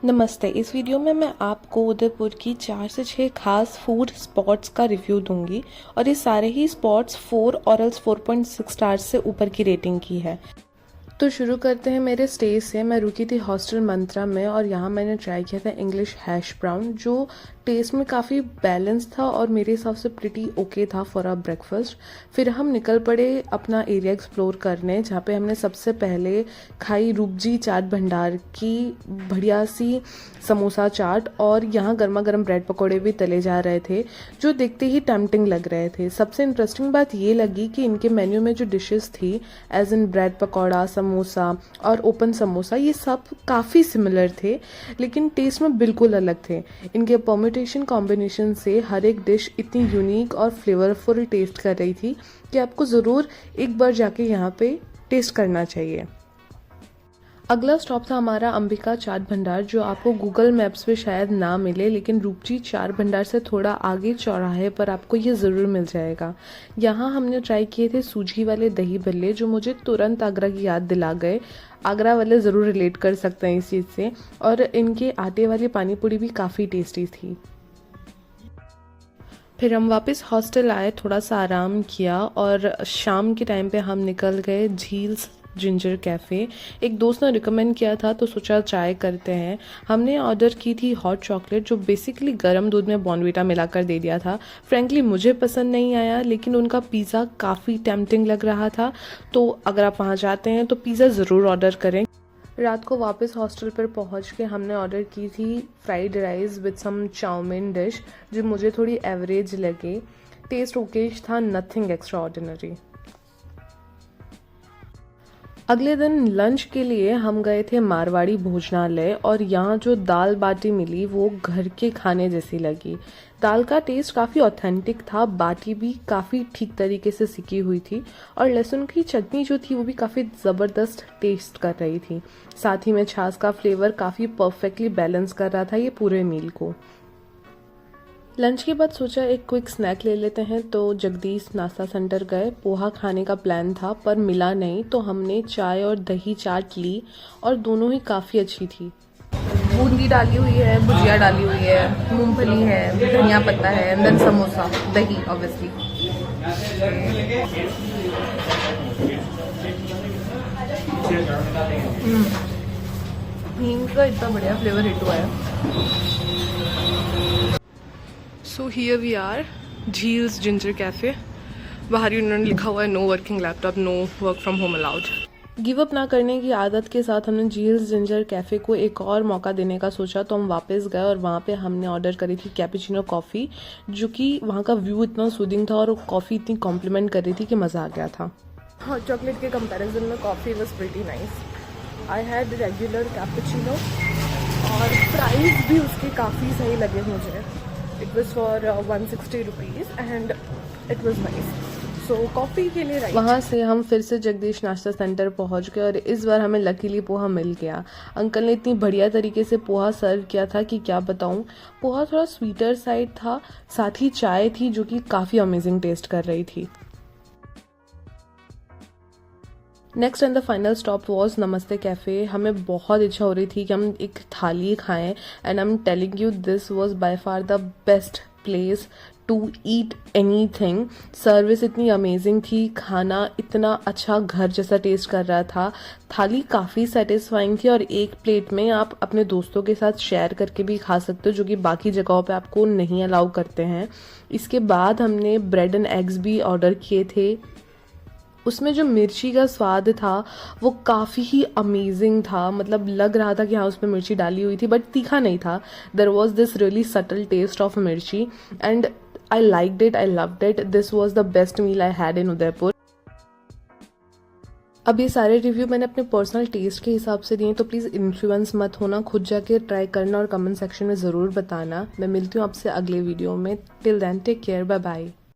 नमस्ते। इस वीडियो में मैं आपको उदयपुर की 4 से 6 खास फूड स्पॉट्स का रिव्यू दूंगी और ये सारे ही स्पॉट्स 4 और एल्स 4.6 स्टार्स से ऊपर की रेटिंग की है। तो शुरू करते हैं मेरे स्टे से। मैं रुकी थी हॉस्टल मंत्रा में और यहाँ मैंने ट्राई किया था इंग्लिश हैश ब्राउन, जो टेस्ट में काफ़ी बैलेंस था और मेरे हिसाब से प्रिटी ओके था फॉर अ ब्रेकफास्ट। फिर हम निकल पड़े अपना एरिया एक्सप्लोर करने, जहाँ पे हमने सबसे पहले खाई रूपजी चाट भंडार की बढ़िया सी समोसा चाट, और यहाँ गर्मा गर्म ब्रेड पकौड़े भी तले जा रहे थे जो देखते ही टेम्पटिंग लग रहे थे। सबसे इंटरेस्टिंग बात ये लगी कि इनके मेन्यू में जो डिशेस थी, as in bread pakora, samosa और ओपन समोसा, ये सब काफ़ी सिमिलर थे लेकिन टेस्ट में बिल्कुल अलग थे। इनके परम्यूटेशन कॉम्बिनेशन से हर एक डिश इतनी यूनिक और फ्लेवरफुल टेस्ट कर रही थी कि आपको ज़रूर एक बार जाके यहाँ पे टेस्ट करना चाहिए। अगला स्टॉप था हमारा अंबिका चाट भंडार, जो आपको गूगल मैप्स पे शायद ना मिले, लेकिन रूपजी चाट भंडार से थोड़ा आगे चौराहे पर आपको ये ज़रूर मिल जाएगा। यहाँ हमने ट्राई किए थे सूजी वाले दही भल्ले, जो मुझे तुरंत आगरा की याद दिला गए। आगरा वाले ज़रूर रिलेट कर सकते हैं इस चीज़ से। और इनके आटे वाली पानी पूरी भी काफ़ी टेस्टी थी। फिर हम वापस हॉस्टल आए, थोड़ा सा आराम किया और शाम के टाइम पे हम निकल गए झील्स जिंजर कैफ़े। एक दोस्त ने रिकमेंड किया था तो सोचा ट्राई करते हैं। हमने ऑर्डर की थी हॉट चॉकलेट, जो बेसिकली गर्म दूध में बॉर्नवीटा मिलाकर दे दिया था। फ्रेंकली मुझे पसंद नहीं आया, लेकिन उनका पिज़्ज़ा काफ़ी टेम्पटिंग लग रहा था, तो अगर आप वहाँ जाते हैं तो पिज़्ज़ा ज़रूर ऑर्डर करें। रात को वापस हॉस्टल पर पहुंच के हमने ऑर्डर की थी fried rice with some chow mein dish, जो मुझे थोड़ी एवरेज लगे। टेस्ट ओकेश था, नथिंग एक्स्ट्रा ऑर्डिनरी। अगले दिन लंच के लिए हम गए थे मारवाड़ी भोजनालय, और यहाँ जो दाल बाटी मिली वो घर के खाने जैसी लगी। दाल का टेस्ट काफ़ी ऑथेंटिक था, बाटी भी काफ़ी ठीक तरीके से सिकी हुई थी, और लहसुन की चटनी जो थी वो भी काफ़ी ज़बरदस्त टेस्ट कर रही थी। साथ ही में छाछ का फ्लेवर काफ़ी परफेक्टली बैलेंस कर रहा था ये पूरे मील को। लंच के बाद सोचा एक क्विक स्नैक ले लेते हैं, तो जगदीश नाश्ता सेंटर गए। पोहा खाने का प्लान था पर मिला नहीं, तो हमने चाय और दही चाट ली और दोनों ही काफ़ी अच्छी थी। बूंदी डाली हुई है, भुजिया डाली हुई है, मूंगफली है, धनिया पत्ता है, अंदर समोसा, दही ऑब्वियसली। हींग का इतना बढ़िया फ्लेवर हिट हुआ है। So here we are, Jheel's ginger cafe. बाहर उन्होंने लिखा हुआ है no working laptop, no work from home allowed. Give up ना करने की आदत के साथ हमने झील्स जिंजर कैफ़े को एक और मौका देने का सोचा, तो हम वापस गए और वहाँ पे हमने ऑर्डर करी थी कैपुचिनो कॉफ़ी, जो कि वहाँ का व्यू इतना सूदिंग था और कॉफ़ी इतनी कॉम्प्लीमेंट कर रही थी कि मज़ा आ गया था। हॉट चॉकलेट के कंपैरिजन में coffee was pretty nice. I had regular cappuccino और प्राइस भी उसके काफ़ी सही लगे मुझे। It was for 160 rupees and it was nice. So coffee के लिए वहाँ से हम फिर से जगदीश नाश्ता सेंटर पहुँच गए और इस बार हमें लकीली पोहा मिल गया। अंकल ने इतनी बढ़िया तरीके से पोहा सर्व किया था कि क्या बताऊँ। पोहा थोड़ा स्वीटर साइड था, साथ ही चाय थी जो कि काफ़ी अमेजिंग टेस्ट कर रही थी। Next and the final stop was नमस्ते कैफ़े। हमें बहुत इच्छा हो रही थी कि हम एक थाली खाएं, and I am telling you this was by far the best place to eat anything. Service इतनी अमेजिंग थी, खाना इतना अच्छा घर जैसा टेस्ट कर रहा था, थाली काफ़ी सेटिस्फाइंग थी, और एक प्लेट में आप अपने दोस्तों के साथ शेयर करके भी खा सकते हो, जो कि बाकी जगहों पे आपको नहीं अलाउ करते हैं। इसके बाद हमने ब्रेड एंड एग्स भी ऑर्डर किए थे। उसमें जो मिर्ची का स्वाद था वो काफ़ी ही अमेजिंग था, मतलब लग रहा था कि हाँ उसमें मिर्ची डाली हुई थी, बट तीखा नहीं था। There was this really subtle taste of mirchi and I liked it, I loved it. This was the best meal I had in Udaipur. अब ये सारे रिव्यू मैंने अपने पर्सनल टेस्ट के हिसाब से दिए, तो प्लीज़ इन्फ्लुएंस मत होना, खुद जाके ट्राई करना और कमेंट सेक्शन में ज़रूर बताना। मैं मिलती हूँ आपसे अगले वीडियो में। Till then take care, bye bye.